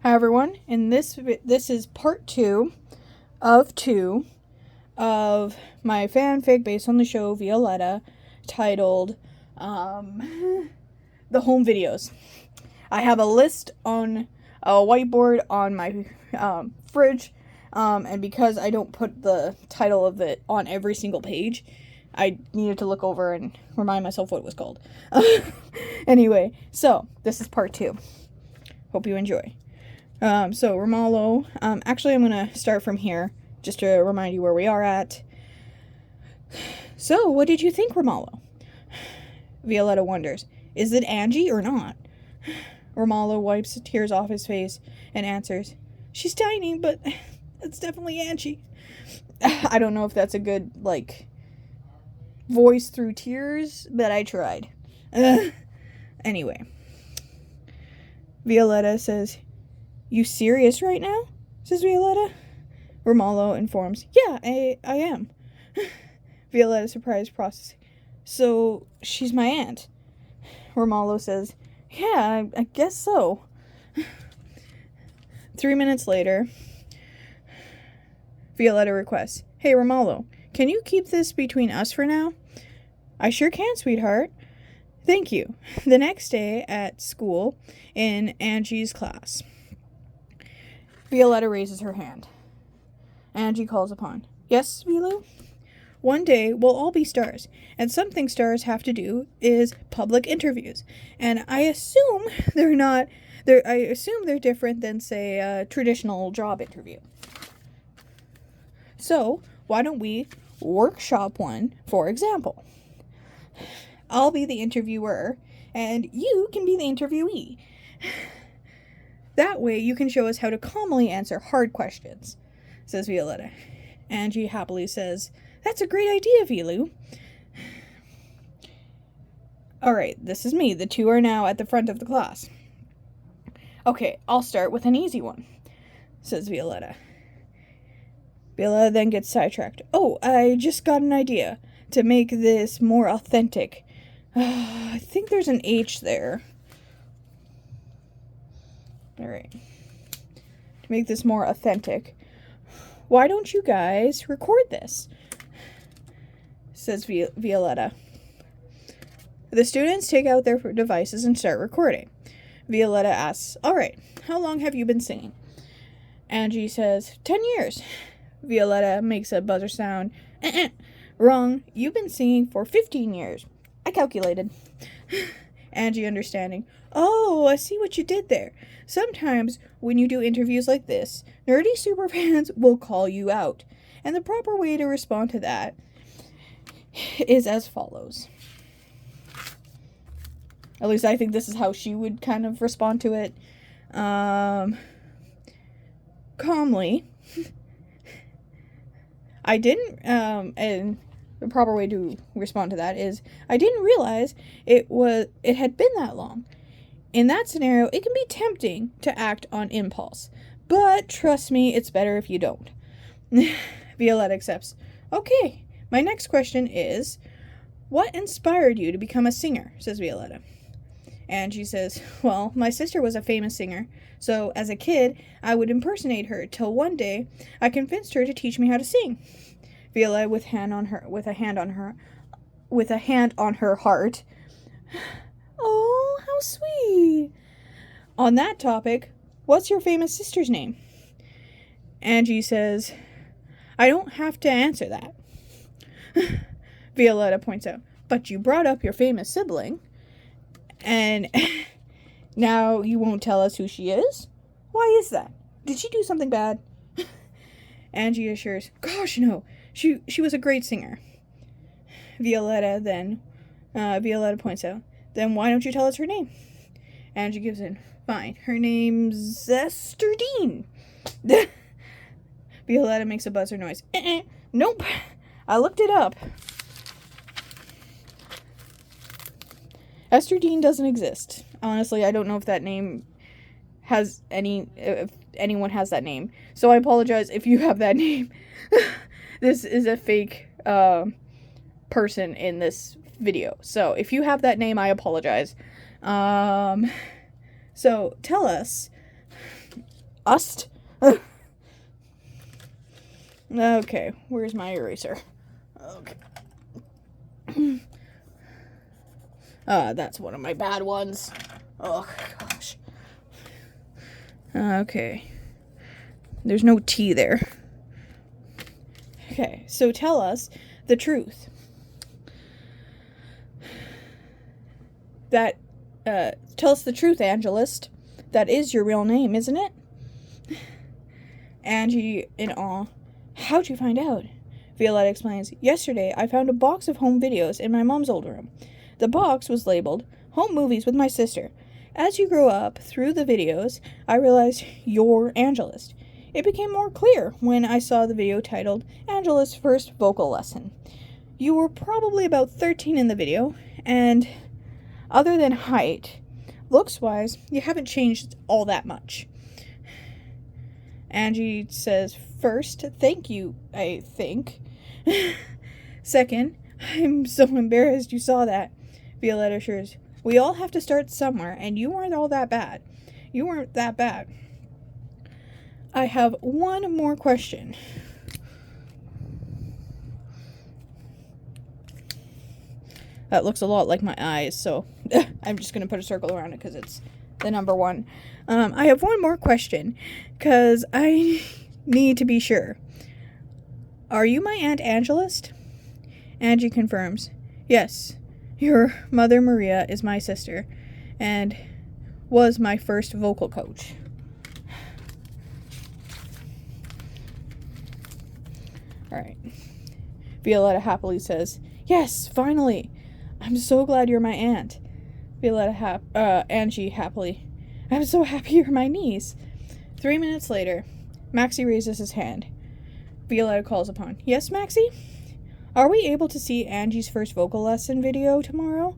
Hi everyone. In this is part 2 of 2 of my fanfic based on the show Violetta, titled The Home Videos. I have a list on a whiteboard on my fridge, and because I don't put the title of it on every single page, I needed to look over and remind myself what it was called. Anyway, so this is part 2. Hope you enjoy. So Romallo, actually I'm going to start from here, just to remind you where we are at. So, what did you think, Romallo? Violetta wonders, is it Angie or not? Romallo wipes tears off his face and answers, she's tiny, but it's definitely Angie. I don't know if that's a good, voice through tears, but I tried. Anyway. Violetta says, you serious right now? Says Violetta. Romallo informs, yeah, I am. Violetta surprised processing. So, she's my aunt. Romallo says, yeah, I guess so. 3 minutes later, Violetta requests, hey Romallo, can you keep this between us for now? I sure can, sweetheart. Thank you. The next day at school, in Angie's class, Violetta raises her hand. Angie calls upon, yes, Vilu? One day we'll all be stars, and something stars have to do is public interviews, and I assume they're different than, say, a traditional job interview. So, why don't we workshop one, for example? I'll be the interviewer, and you can be the interviewee. That way you can show us how to calmly answer hard questions, says Violetta. Angie happily says, that's a great idea, Vilu. Alright, this is me. The two are now at the front of the class. Okay, I'll start with an easy one, says Violetta. Violetta then gets sidetracked. Oh, I just got an idea to make this more authentic. I think there's an H there. Alright. To make this more authentic, why don't you guys record this? Says Violetta. The students take out their devices and start recording. Violetta asks, alright, how long have you been singing? Angie says, 10 years. Violetta makes a buzzer sound. Wrong, you've been singing for 15 years. I calculated. Angie, understanding. Oh, I see what you did there. Sometimes, when you do interviews like this, nerdy superfans will call you out. And the proper way to respond to that is as follows. At least I think this is how she would kind of respond to it. Calmly. I didn't, and the proper way to respond to that is, I didn't realize it had been that long. In that scenario, it can be tempting to act on impulse. But trust me, it's better if you don't. Violetta accepts. Okay, my next question is, what inspired you to become a singer? Says Violetta. Angie says, well, my sister was a famous singer, so as a kid, I would impersonate her till one day I convinced her to teach me how to sing. Violetta with a hand on her heart. Oh, how sweet. On that topic, what's your famous sister's name? Angie says, I don't have to answer that. Violetta points out, but you brought up your famous sibling, and now you won't tell us who she is? Why is that? Did she do something bad? Angie assures, gosh, no. She was a great singer. Violetta points out, then why don't you tell us her name? Angie gives in, fine, her name's Esther-Dean. Violetta makes a buzzer noise. Nope, I looked it up. Esther-Dean doesn't exist. Honestly, I don't know if that name has if anyone has that name. So I apologize if you have that name. This is a fake person in this video. So if you have that name, I apologize. So tell us, Ust? Okay, where's my eraser? Okay. That's one of my bad ones. Oh, gosh. Okay. There's no T there. Okay, so tell us the truth. Tell us the truth, Angelist. That is your real name, isn't it? Angie, in awe. How'd you find out? Violetta explains. Yesterday, I found a box of home videos in my mom's old room. The box was labeled, Home Movies with My Sister. As you grow up through the videos, I realized you're Angelist. It became more clear when I saw the video titled Angela's First Vocal Lesson. You were probably about 13 in the video, and other than height, looks-wise, you haven't changed all that much. Angie says, first, thank you, I think. Second, I'm so embarrassed you saw that. Violetta assures, we all have to start somewhere, and you weren't all that bad. You weren't that bad. I have one more question. That looks a lot like my eyes, so I'm just going to put a circle around it because it's the number one. I have one more question because I need to be sure. Are you my Aunt Angelist? Angie confirms. Yes, your mother Maria is my sister and was my first vocal coach. Alright. Violetta happily says, yes, finally. I'm so glad you're my aunt. Angie happily. I'm so happy you're my niece. 3 minutes later, Maxie raises his hand. Violetta calls upon. Yes, Maxie? Are we able to see Angie's first vocal lesson video tomorrow?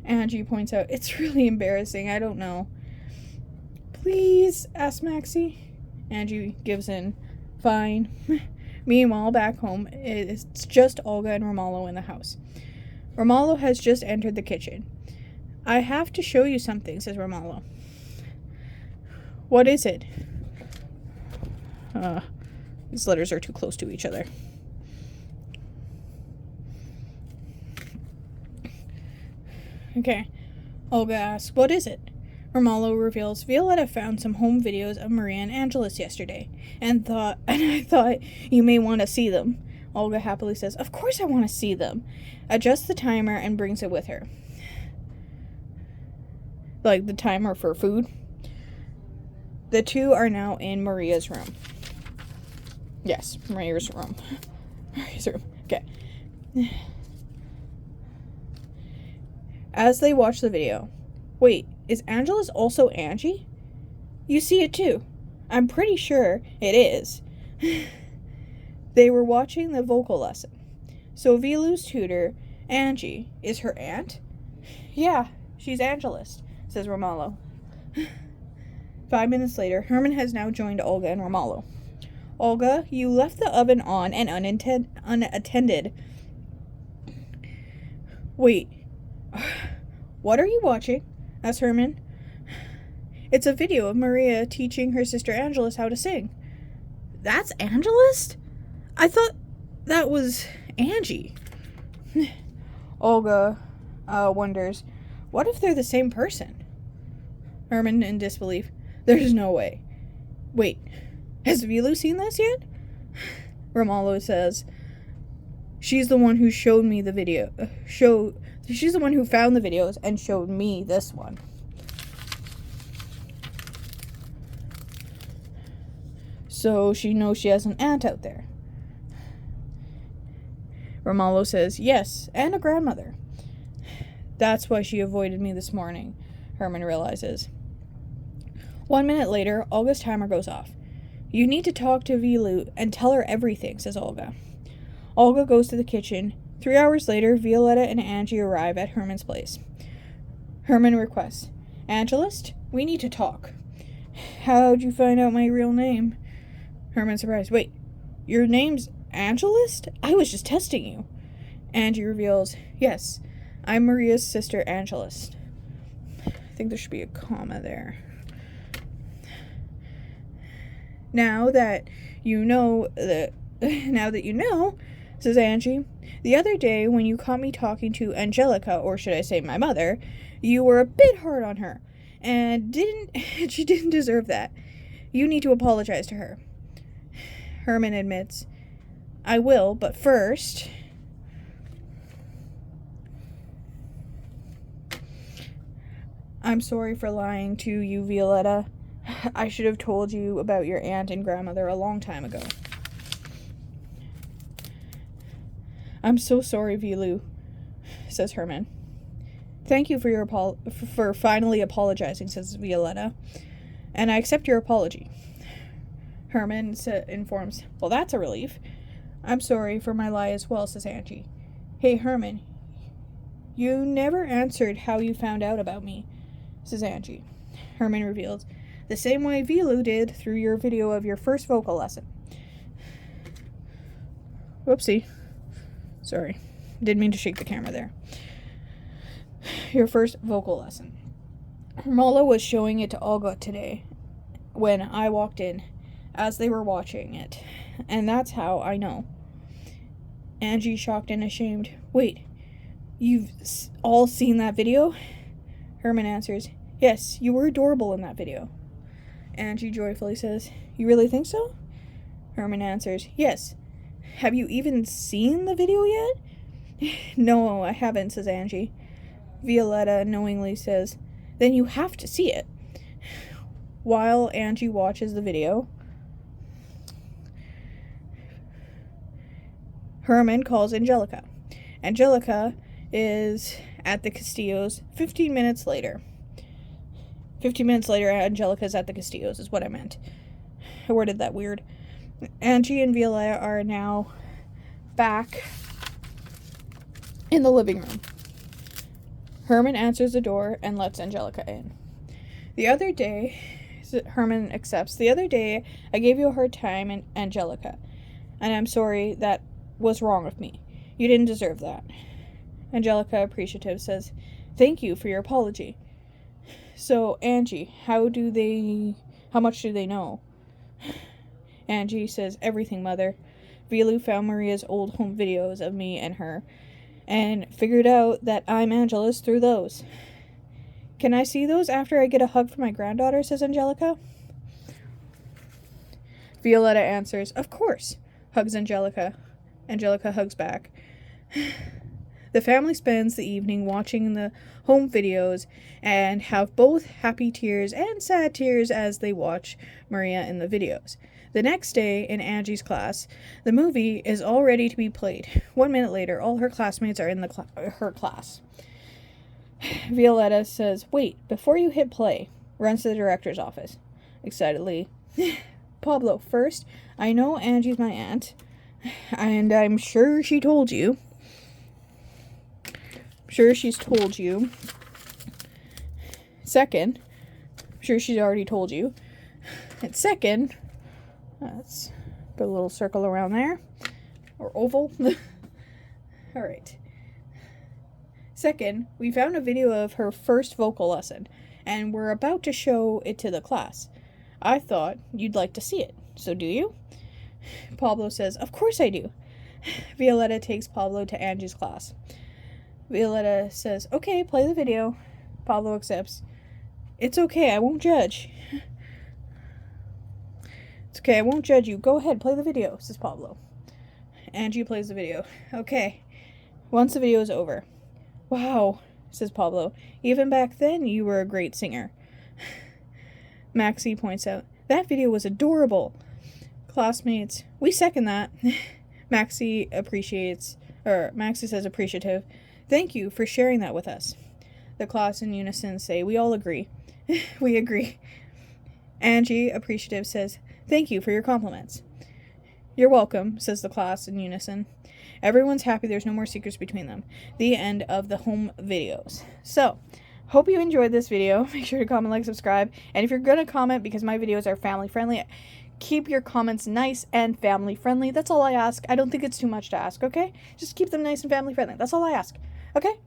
Angie points out, it's really embarrassing. I don't know. Please, asks Maxie. Angie gives in. Fine. Meanwhile, back home, it's just Olga and Romulo in the house. Romulo has just entered the kitchen. I have to show you something, says Romulo. What is it? These letters are too close to each other. Okay. Olga asks, what is it? Romulo reveals, Violetta found some home videos of Maria and Angelus yesterday, and I thought you may want to see them. Olga happily says, of course I want to see them. Adjusts the timer and brings it with her. Like the timer for food. The two are now in Maria's room. Yes, Maria's room. Maria's room. Okay. As they watch the video, wait, is Angelus also Angie? You see it too. I'm pretty sure it is. They were watching the vocal lesson. So Vilu's tutor, Angie, is her aunt? Yeah, she's Angelus, says Romulo. 5 minutes later, Herman has now joined Olga and Romulo. Olga, you left the oven on and unattended. Wait, what are you watching? Asked Herman. It's a video of Maria teaching her sister Angelus how to sing. That's Angelus? I thought that was Angie. Olga wonders, what if they're the same person? Herman in disbelief. There's no way. Wait, has Vilu seen this yet? Romulo says, she's the one who showed me the video. She's the one who found the videos and showed me this one. So she knows she has an aunt out there. Romulo says, yes, and a grandmother. That's why she avoided me this morning, Herman realizes. 1 minute later, Olga's timer goes off. You need to talk to Vilu and tell her everything, says Olga. Olga goes to the kitchen. 3 hours later, Violetta and Angie arrive at Herman's place. Herman requests, Angelist, we need to talk. How'd you find out my real name? Herman surprised. Wait, your name's Angelist? I was just testing you. Angie reveals, yes, I'm Maria's sister, Angelist. I think there should be a comma there. Now that you know, now that you know, says Angie, the other day when you caught me talking to Angelica, or should I say my mother, you were a bit hard on her, and she didn't deserve that. You need to apologize to her. Herman admits, I will, but first... I'm sorry for lying to you, Violetta. I should have told you about your aunt and grandmother a long time ago. I'm so sorry, Vilu, says Herman. Thank you for finally apologizing, says Violetta. And I accept your apology. Herman informs, well, that's a relief. I'm sorry for my lie as well, says Angie. Hey, Herman, you never answered how you found out about me, says Angie. Herman reveals, the same way Vilu did through your video of your first vocal lesson. Whoopsie. Sorry. Didn't mean to shake the camera there. Your first vocal lesson. Mala was showing it to Olga today when I walked in as they were watching it. And that's how I know. Angie, shocked and ashamed. Wait, you've all seen that video? Herman answers, yes, you were adorable in that video. Angie joyfully says, you really think so? Herman answers, yes. Have you even seen the video yet? No, I haven't, says Angie. Violetta knowingly says, then you have to see it. While Angie watches the video, Herman calls Angelica. Angelica is at the Castillos 15 minutes later. 15 minutes later, Angelica's at the Castillos is what I meant. I worded that weird. Angie and Violetta are now back in the living room. Herman answers the door and lets Angelica in. The other day, Herman accepts. The other day, I gave you a hard time, Angelica, and I'm sorry that was wrong of me. You didn't deserve that. Angelica, appreciative, says, thank you for your apology. So, Angie, how much do they know? Angie says, everything, Mother. Vilu found Maria's old home videos of me and her, and figured out that I'm Angela's through those. Can I see those after I get a hug from my granddaughter, says Angelica. Violetta answers, of course, hugs Angelica. Angelica hugs back. The family spends the evening watching the home videos and have both happy tears and sad tears as they watch Maria in the videos. The next day, in Angie's class, the movie is all ready to be played. 1 minute later, all her classmates are in her class. Violetta says, wait, before you hit play, runs to the director's office. Excitedly, Pablo, first, I know Angie's my aunt, and I'm sure she told you. Sure she's told you. Second, I'm sure she's already told you. And second, let's put a little circle around there. Or oval. Alright. Second, we found a video of her first vocal lesson, and we're about to show it to the class. I thought you'd like to see it. So do you? Pablo says, of course I do. Violetta takes Pablo to Angie's class. Violetta says, okay, play the video. Pablo accepts. It's okay, I won't judge. It's okay, I won't judge you. Go ahead, play the video, says Pablo. Angie plays the video. Okay. Once the video is over. Wow, says Pablo. Even back then, you were a great singer. Maxie points out, that video was adorable. Classmates, we second that. Maxie says appreciative. Thank you for sharing that with us. The class in unison say, we all agree. We agree. Angie, appreciative, says, thank you for your compliments. You're welcome, says the class in unison. Everyone's happy there's no more secrets between them. The end of the home videos. So, hope you enjoyed this video. Make sure to comment, like, subscribe. And if you're going to comment, because my videos are family friendly, keep your comments nice and family friendly. That's all I ask. I don't think it's too much to ask, okay? Just keep them nice and family friendly. That's all I ask. Okay?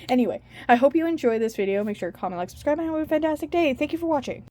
Anyway, I hope you enjoyed this video. Make sure to comment, like, subscribe, and have a fantastic day. Thank you for watching.